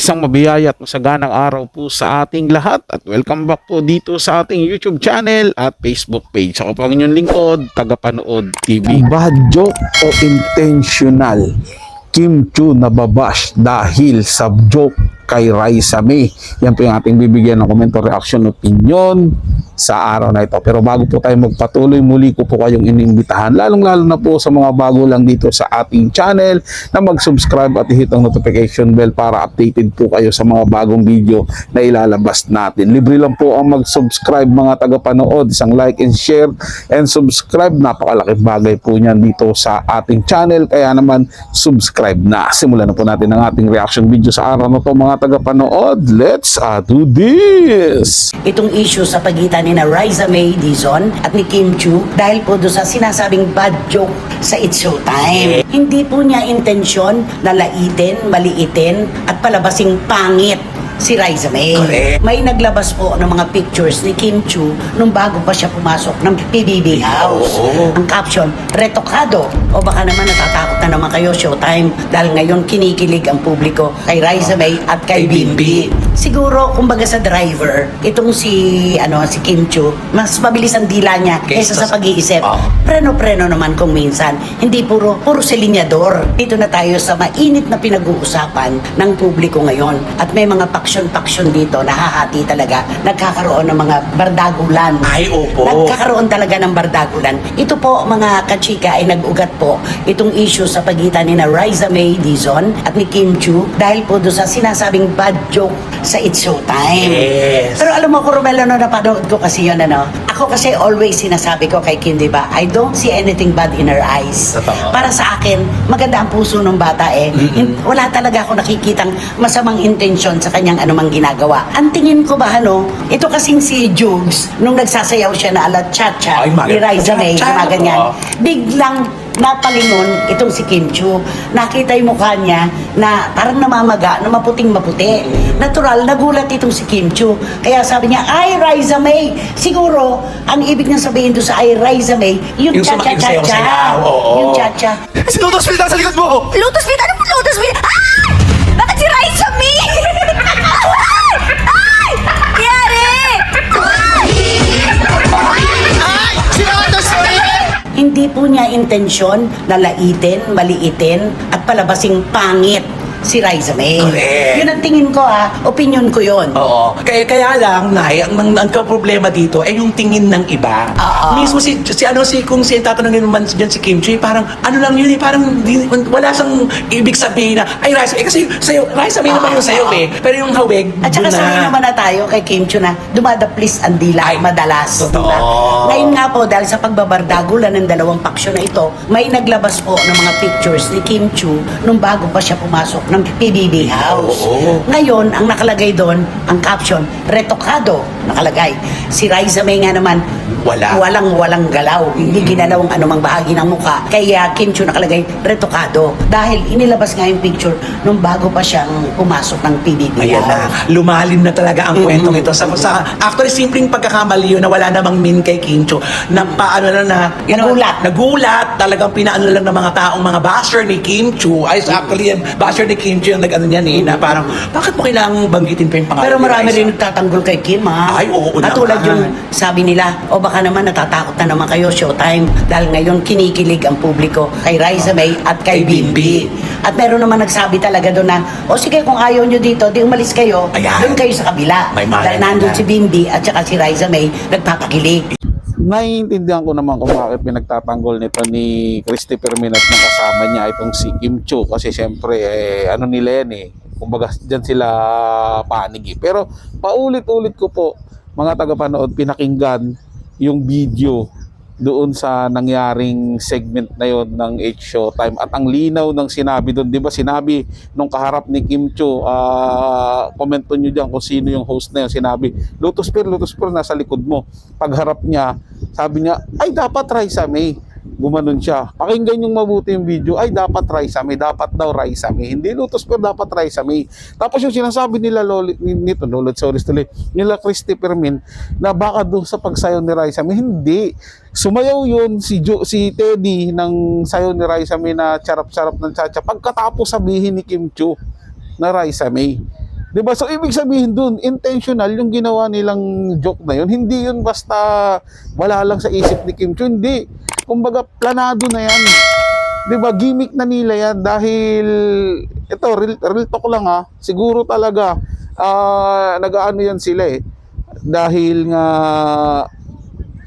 Isang mabiyaya at masaganang araw po sa ating lahat at welcome back po dito sa ating YouTube channel at Facebook page. Ako po ang inyong lingkod, Tagapanood TV. Bad joke o intentional? Kim Chiu nababash dahil sa joke kay Raisa May. Yan po yung ating bibigyan ng komento, reaction, opinion sa araw na ito. Pero bago po tayo magpatuloy, muli ko po kayong inimbitahan, lalong-lalo na po sa mga bago lang dito sa ating channel, na mag-subscribe at i-hit ang notification bell para updated po kayo sa mga bagong video na ilalabas natin. Libre lang po ang mag-subscribe mga tagapanood. Isang like and share and subscribe. Napakalaking bagay po niyan dito sa ating channel. Kaya naman, subscribe na. Simulan na po natin ang ating reaction video sa araw na to mga tagapanood. Let's do this! Itong issue sa pagitan ni na Raisa May Dizon at ni Kim Chiu dahil po doon sa sinasabing bad joke sa It's Showtime. Hindi po niya intensyon na laitin, maliitin at palabasing pangit si Raisa May. Correct. May naglabas po ng mga pictures ni Kim Chiu nung bago pa siya pumasok ng PBB House. Oo. Ang caption, retokado. O baka naman natatakot na naman kayo, Showtime, dahil ngayon kinikilig ang publiko kay Raisa May at kay Kay Bimbi. Siguro, kumbaga sa driver, itong si Kim Chiu, mas mabilis ang dila niya kaysa sa pag-iisip. Preno-preno naman kung minsan. Hindi puro selinyador. Dito na tayo sa mainit na pinag-uusapan ng publiko ngayon. At may mga paksyon-paksyon dito, nahahati talaga. Nagkakaroon ng mga bardagulan. Ay, opo. Nagkakaroon talaga ng bardagulan. Ito po, mga kachika, ay nag-ugat po itong issue sa pagitan ni na Raisa May Dizon at ni Kim Chiu dahil po doon sa sinasabing bad joke sa It's Showtime. Yes. Pero alam mo, Coromelo, no, napanood ko kasi yun, ano? Ako kasi always sinasabi ko kay Kim, di ba? I don't see anything bad in her eyes. Totoo. Para sa akin, maganda ang puso ng bata eh. Wala talaga ako nakikitang masamang intensyon sa kanyang anumang ginagawa. Ang tingin ko ba, ano, ito kasing si Jugs, nung nagsasayaw siya na ala cha-cha Ay, ni Raisa May, cha-cha, mga ganyan, oo. biglang napalingon itong si Kim Chiu. Nakita yung mukha niya na parang namamaga, na maputing-maputi. Natural, nagulat itong si Kim Chiu. Kaya sabi niya, ay, Raisa May. Siguro, ang ibig niya sabihin doon sa ay, Raisa May, yung Yung cha-cha-cha-cha. sumakisayaw-sayaw, oo. Yung cha-cha. Si Lotus Pita sa likod mo! Lotus Pit? Ano po Lotus Pit? Ay! Bakit si Raisa May? Ay! Ay! Yari! Ay! Si Lotus Pita! Hindi po niya intensyon na laitin, maliitin, at palabasing pangit si Raisa May. Correct. Yun ang tingin ko, opinion ko yun. Oo. Kaya lang, Nay, ang problema dito ay yung tingin ng iba. Oo. Mismo kung tatanungin naman dyan si Kim Chiu, parang ano lang yun eh, parang wala siyang ibig sabihin na, ay Raisa, kasi sa'yo, Raisa May naman yung sa'yo eh. Pero yung hawig, At saka dun sanay naman na tayo kay Kim Chiu na dumadaplis ang dila Ay, madalas. totoo. Diba? Ngayon nga po, dahil sa pagbabardagulan ng dalawang paksyon na ito, may naglabas po ng mga pictures ni Kim Chiu nung bago pa siya pumasok ng PBB House. Oo. Ngayon, ang nakalagay doon, ang caption, retokado, nakalagay. Si Raisa May nga naman, walang galaw. Hindi ginalaw ang anumang bahagi ng mukha. Kaya Kim Chiu nakalagay, retokado. Dahil inilabas nga yung picture nung bago pa siyang pumasok ng PBB Ayan na, House. lumalim na talaga ang kwentong ito. After simpleng pagkakamali yun na wala namang mean kay Kim Chiu, na paano na nagulat, talagang pinaano lang ng mga taong mga basher ni Kim Chiu. Ay, actually, yung basher ni Kim Chiu yung nag-ano niyan eh, na parang, bakit mo kailangang banggitin pa yung pangalan Pero ni marami Raisa? rin nagtatanggol kay Kim, ha? Ay, oo At tulad naman. yung sabi nila, o baka naman natatakot na naman kayo, Showtime, dahil ngayon kinikilig ang publiko kay Raisa May at kay Kay Bimbi. Bimbi. At meron naman nagsabi talaga doon na, o sige, kung ayaw nyo dito, di umalis kayo, Ayan. doon kayo sa kabila. May malay Dahil nandun na. si Bimbi at saka si Raisa May, nagpapakilig. Naiintindihan ko naman kung bakit pinagtatanggol nito ni Christopher Minat ng kasama niya itong si Kim Chiu, kasi syempre ano nila yan eh, kumbaga dyan sila panig eh. Pero paulit-ulit ko po mga tagapanood, pinakinggan yung video doon sa nangyaring segment na yon ng It's Showtime at ang linaw ng sinabi doon, di ba sinabi nung kaharap ni Kim Chiu, komento nyo dyan kung sino yung host na yun, sinabi Lotus Pearl nasa likod mo. Pagharap niya, sabi niya, ay dapat Raisa May. Gumanon siya. Pakinggan yung mabuti yung video. Ay, dapat Raisa May. Dapat daw Raisa May. Hindi Lotus pero dapat Raisa May. Tapos yung sinasabi nila nila Christopher Min na baka doon sa pagsayaw ni Raisa May. Hindi. Sumayaw yun si Teddy ng sayaw ni Raisa May na charap-charap ng chacha. Pagkatapos sabihin ni Kim Chiu na Raisa May. Diba? So, ibig sabihin dun, intentional yung ginawa nilang joke na yun. Hindi yun basta wala lang sa isip ni Kim Chiu. Hindi. Kumbaga, planado na yan. Diba? Gimmick na nila yan. Dahil, ito, real talk lang ha. Siguro talaga, nag-ano yan sila eh. Dahil nga,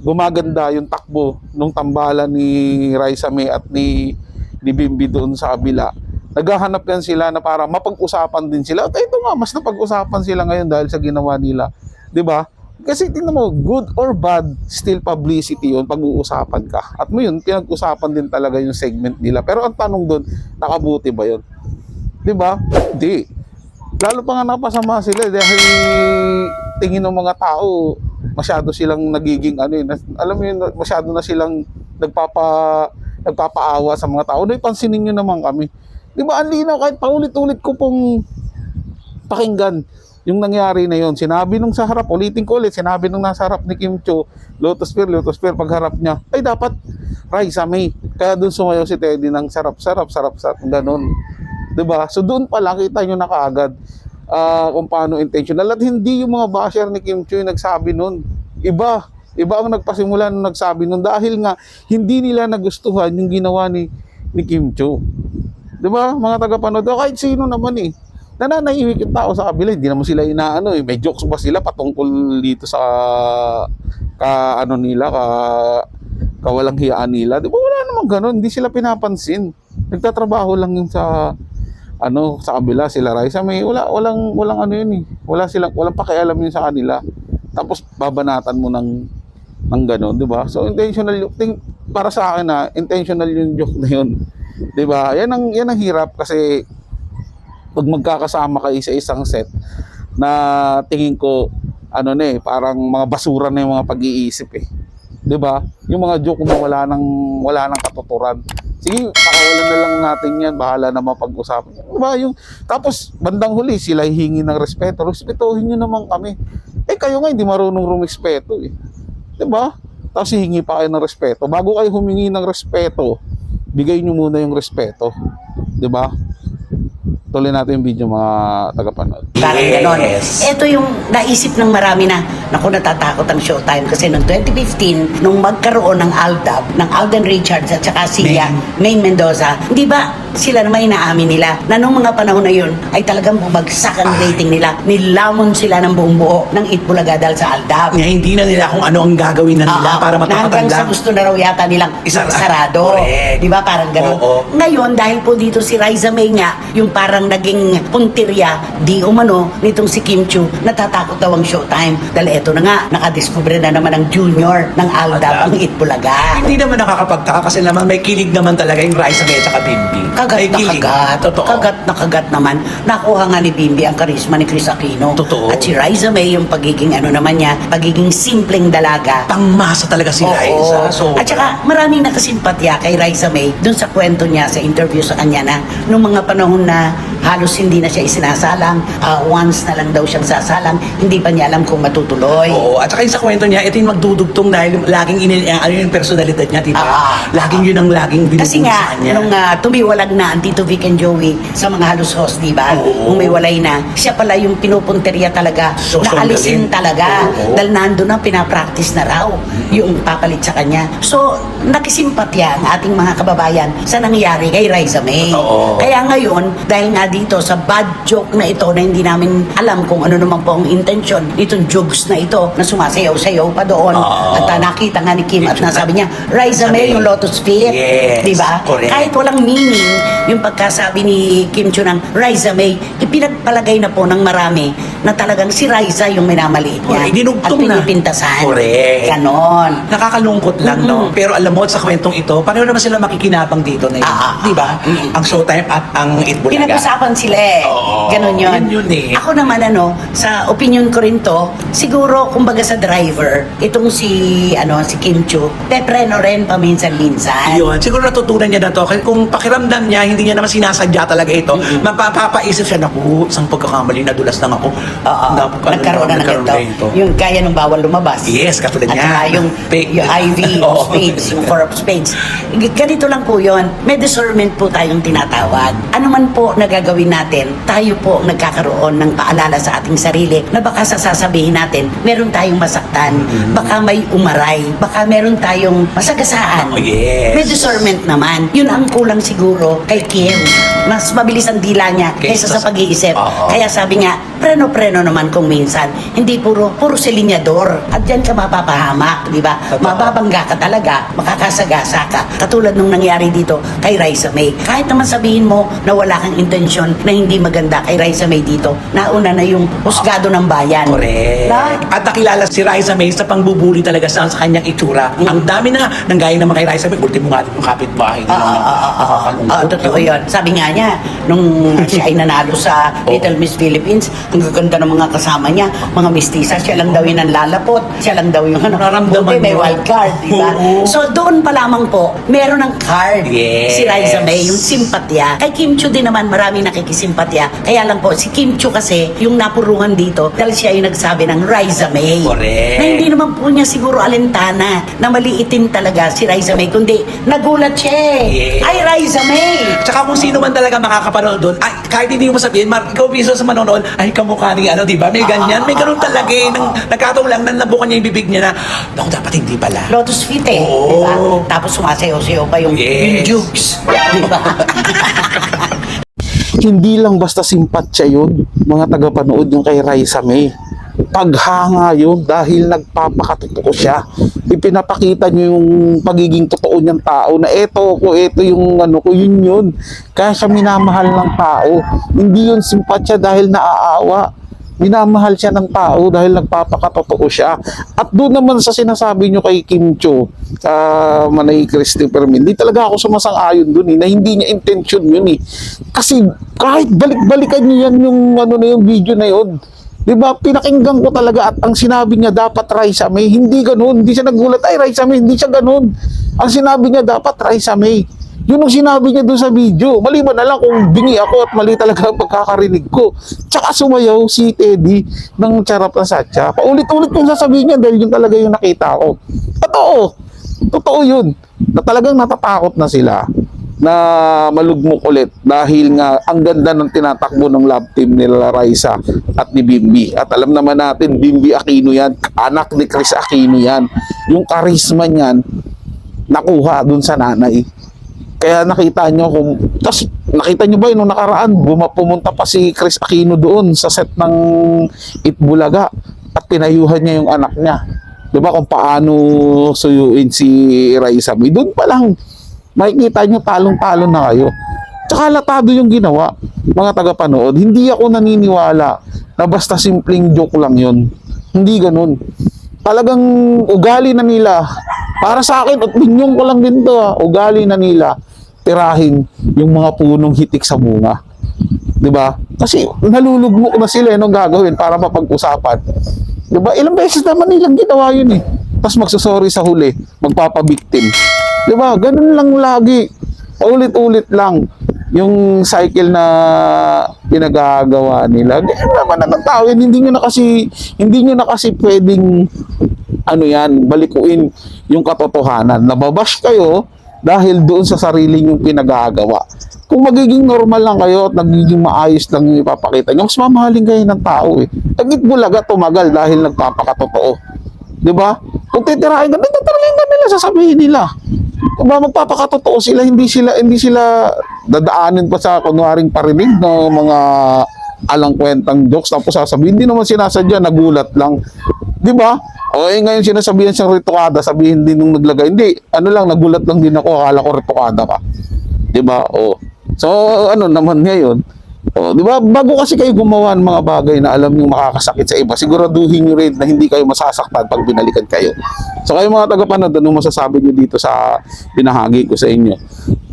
gumaganda yung takbo nung tambalan ni Raisa May at ni Bimbi doon sa kabila. Naghahanap yan sila na para mapag-usapan din sila. At ito nga, mas napag-usapan sila ngayon dahil sa ginawa nila. 'Di ba? Kasi tingnan mo, good or bad, still publicity yun, pag-uusapan ka. At mo yun, pinag-usapan din talaga yung segment nila. Pero ang tanong doon, nakabuti ba yun? 'Di ba? Hindi. Lalo pa nga napasama sila dahil tingin ng mga tao, masyado silang nagiging alam mo yun, masyado na silang nagpapaawa sa mga tao. Dahil pansinin nyo naman kami. Di ba, ang linaw, kahit paulit-ulit ko pong pakinggan yung nangyari na yun. Sinabi nung sa harap, ulitin ko ulit, sinabi nung nasa harap ni Kim Chiu, Lotus Pier, pagharap niya, ay dapat Raisa May. Kaya doon sumayaw si Teddy ng sarap, ganun. Di ba? So doon pa lang, kita nyo na kaagad kung paano intentional. At hindi yung mga basher ni Kim Chiu yung nagsabi nun. Iba ang nagpasimula nung nagsabi nun dahil nga hindi nila nagustuhan yung ginawa ni Kim Chiu. 'Di ba? Mga tagapanood, kahit sino naman eh. Nananahimik yung tao sa kabila, hindi naman sila inaano eh. May jokes ba sila patungkol dito sa kawalang hiyaan nila? 'Di ba? Wala namang ganoon, hindi sila pinapansin. Nagtatrabaho lang yun sa sa kabila, sila Raisa May. Walang ano yun eh. Walang pakialam yun sa kanila. Tapos babanatan mo ng gano'n, 'di ba? So intentional para sa akin intentional yung joke na yun. 'Di ba? Yan ang hirap kasi pag magkakasama kayo sa isang set na tingin ko parang mga basura na yung mga pag-iisip eh. 'Di ba? Yung mga joke na wala nang katuturan. Sige, pakawalan na lang natin yan, bahala na mapag-usapan. 'Di ba? Tapos bandang huli sila hihingi ng respeto. Respetuhin niyo naman kami. Kayo nga hindi marunong rumespeto eh. 'Di ba? Tapos hihingi pa kayo ng respeto. Bago kayo humingi ng respeto, bigay nyo muna yung respeto. 'Di ba? Tuloy natin yung video mga tagapanood. Parang ganon. Ito yung naisip ng marami na, naku, natatakot ang Showtime kasi noong 2015, nung magkaroon ng ALDAB, ng Alden Richards at saka si Maine Mendoza, di ba sila naman inaamin nila na nung mga panahon na yun ay talagang bumagsak ang rating nila. Nilamon sila ng buong buo ng Itbulaga dahil sa ALDAB. Nga hindi na nila kung ano ang gagawin na nila para matapatan hanggang sa lang. gusto na raw yata nilang sarado. Correct. Di ba? Parang ganon. Oo. Ngayon, dahil po dito si Raisa May nga, yung parang naging puntirya, di umano, nitong si Kim Chiu, natatakot daw ang Showtime. Dahil eto na nga, nakadiscover na naman ang junior ng ALDAB, ang Itbulaga. Hindi naman nakakapagtaka kasi naman may kilig naman talaga yung Raisa May at Bimbi. Kagat May na kilig. kagat. Totoo. Kagat na kagat naman. Nakuha nga ni Bimbi ang karisma ni Chris Aquino. Totoo. At si Raisa May, yung pagiging pagiging simpleng dalaga. Pangmasa talaga si Oo. Raisa. So, At saka maraming nakasimpatya kay Raisa May dun sa kwento niya sa interview sa kanya na nung mga panahon na halos hindi na siya isinasalang, once na lang daw siyang sasalang, hindi pa niya alam kung matutuloy. oo. At saka yung sa kwento niya, ito yung magdudugtong dahil laging yung personalidad niya, diba? Laging yun ang laging binubuli Kasi nga, sa kanya. nung tumiwalag na ang Tito Vic and Joey sa mga halos host, di ba? Oo. Nung may walay na, siya pala yung pinupunteriya talaga, So, na alisin galing. talaga. Oo. Dahil nandun na, pinapractice na raw yung papalit sa kanya. So, nakisimpatya ang ating mga kababayan sa nangyari kay Raisa May. Oo. Kaya ngayon, dahil nga dito sa bad joke na ito na hindi namin alam kung ano naman po ang intention nitong jokes na ito na sumasayaw-sayaw pa doon. At nakita nga ni Kim at nasabi niya, Raisa May, yung Lotus Fit. Yes, Di ba? correct. Kahit walang meaning, yung pagkasabi ni Kim Chiu ng Raisa May, ipinagpalagay na po ng marami na talagang si Raisa yung minamaliit niya. Correct. Dinugtong at na. pinipintasan. Correct. Ganon. Nakakalungkot lang, no? Pero alam mo, sa kwentong ito, paano naman sila makikinabang dito na yun? Di ba? Ang Showtime at ang Itbulaga. Pinag-usapan sila eh. Oo. Ganon yun. Yun eh. Ako naman sa opinion ko rin to, siguro kumbaga sa driver, itong si Kim Chiu, pepreno rin paminsan-minsan. Yun, siguro natutunan niya na to. Kasi kung pakiramdam niya, hindi niya naman sinasadya talaga ito. Mapapaisip siya, naku, isang pagkakamali, nadulas lang ako. Oo, nagkaroon na ng ganito. Yung kaya nung bawal lumabas. Yes, katulad At niya. saka yung IV Oo. of spades, yung four of spades. Ganito lang po yun. May discernment po tayong tinatawag. Ano man po nagagawin natin, tayo po nagkakaroon ng paalala sa ating sarili na baka sasabihin natin, meron tayong masaktan, baka may umaray, baka meron tayong masagasaan. Oh, yes. May discernment naman. Yun ang kulang siguro kay Kim. Mas mabilis ang dila niya kaysa sa pag-iisip. Oo. Kaya sabi nga, preno-preno naman kung minsan. Hindi puro selinyador. At diyan ka mapapahamak, di ba? Totoo. Mababangga ka talaga, makakasagasa ka. Katulad nung nangyari dito kay Raisa May. Kahit naman sabihin mo na wala kang intensyon na hindi maganda kay Raisa May dito, nauna na yung husgado ng bayan. Correct. Na, At nakilala si Raisa May sa pangbubuli talaga sa kanyang itsura. Ang dami na nang gaya naman kay Raisa May, ultimo nga yung kapitbahay nila. Totoo yun. Sabi nga niya, nung siya ay nanalo sa Little Miss Philippines, ang gaganda ng mga kasama niya, mga mistisa, siya lang daw yung nanlalapot, siya lang daw yung Nararamdaman buti may mo. wild card, di ba? Oo. So doon pa lamang po, meron ng card Yes. si Raisa May, yung simpatya. Kay Kim Chiu din naman, marami nakikisimpatya. Kaya lang po, si Kim Chiu kasi, yung napuruhan dito, dahil siya yung nagsabi ng Raisa May. Correct. Na hindi naman po niya siguro alintana na maliitin talaga si Raisa May, kundi nagulat siya eh. Yes. Ay, Raisa May! Tsaka kung sino man talaga makakapanood doon, ay, kahit hindi mo sabihin, ikaw mismo sa manonood, ay kamukha ni ano, di ba? May ganyan, may ganun talaga eh. Nagkataon lang na nabukan niya yung bibig niya na, naku, dapat hindi pala. Lotus Feet eh, Oo. di ba? Tapos sumasayaw-sayaw pa yung Yes. jukes, di ba? Hindi lang basta simpatya yun, mga tagapanood yung kay Raisa May. Paghanga yun dahil nagpapakatotoo siya. Ipinapakita niyo yung pagiging totoo niyang tao na eto yung ano ko, yun. Kaya siya minamahal ng tao. Hindi yun simpatya dahil naaawa. Minamahal siya ng tao dahil nagpapakatotoo siya. At doon naman sa sinasabi nyo kay Kim Chiu, sa Manay Christopher Min, hindi talaga ako sumasang-ayon doon na hindi niya intention yun eh. Kasi kahit balik-balikan niyo yan yung, yung video na yun, di ba, pinakinggan ko talaga at ang sinabi niya dapat Raisa May, hindi ganun. Hindi siya nagulat, ay Raisa May, hindi siya ganun. Ang sinabi niya dapat Raisa May. Yun ang sinabi niya doon sa video. Maliban na lang kung bingi ako at mali talaga ang pagkakarinig ko. Tsaka sumayaw si Teddy ng Charap na Satya. Paulit-ulit kong sasabihin niya dahil yun talaga yung nakita ko. Totoo yun. Na talagang natatakot na sila na malugmok ulit dahil nga ang ganda ng tinatakbo ng love team nila Raisa at ni Bimbi. At alam naman natin, Bimbi Aquino yan, anak ni Chris Aquino yan. Yung charisma niyan, nakuha dun sa nanay. Kaya nakita nyo nakita nyo ba yun nung nakaraan, pumunta pa si Chris Aquino doon sa set ng Itbulaga at pinayuhan niya yung anak niya. Diba kung paano suyuin si Raisa May. Doon pa lang, makikita nyo talong-talon na kayo. Tsaka latado yung ginawa, mga tagapanood. Hindi ako naniniwala na basta simpleng joke lang yun. Hindi ganun. Talagang ugali na nila. Para sa akin, opinion ko lang din to, ugali na nila tirahin yung mga punong hitik sa bunga. 'Di ba? Kasi nalulugmok na sila nung gagawin para mapag-usapan. 'Di ba? Ilang beses naman nilang ginawa yun eh. Tapos magsusorry sa huli, magpapabiktim. 'Di ba? Ganun lang lagi. Paulit-ulit lang yung cycle na pinagagawa nila. Ganun naman ng tao, hindi nyo na kasi pwedeng balikuin yung katotohanan. Nababash kayo dahil doon sa sarili nyong pinagagawa. Kung magiging normal lang kayo at nagiging maayos lang yung ipapakita nyo, mas mamahalin kayo ng tao eh. Ang Itbulaga tumagal dahil nagpapakatotoo. Diba? Kung titirahin ka nila, sasabihin nila. Diba, magpapakatotoo sila, hindi sila dadaanin pa sa kunwaring parinig ng mga alang kwentang jokes, tapos sasabihin, hindi naman sinasadya, nagulat lang. Diba? O ngayon sinasabihan siyang retokada, sabihin din nung naglagay, hindi, nagulat lang din ako, akala ko retokada ka. Diba? O. So, naman ngayon, diba, bago kasi kayo gumawa ng mga bagay na alam nyo makakasakit sa iba, siguraduhin nyo rin na hindi kayo masasaktan pag binalikan kayo. So, kayo mga tagapanood, anong masasabi nyo dito sa binahagi ko sa inyo?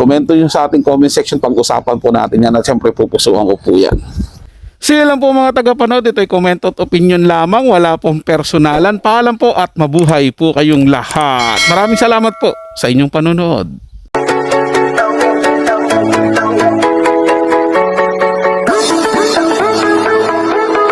Komento nyo sa ating comment section, pag-usapan po natin yan at siyempre pupusuan ko po yan. Sige lang po mga tagapanood, ito ay comment at opinion lamang, wala pong personalan. Paalam po at mabuhay po kayong lahat. Maraming salamat po sa inyong panonood.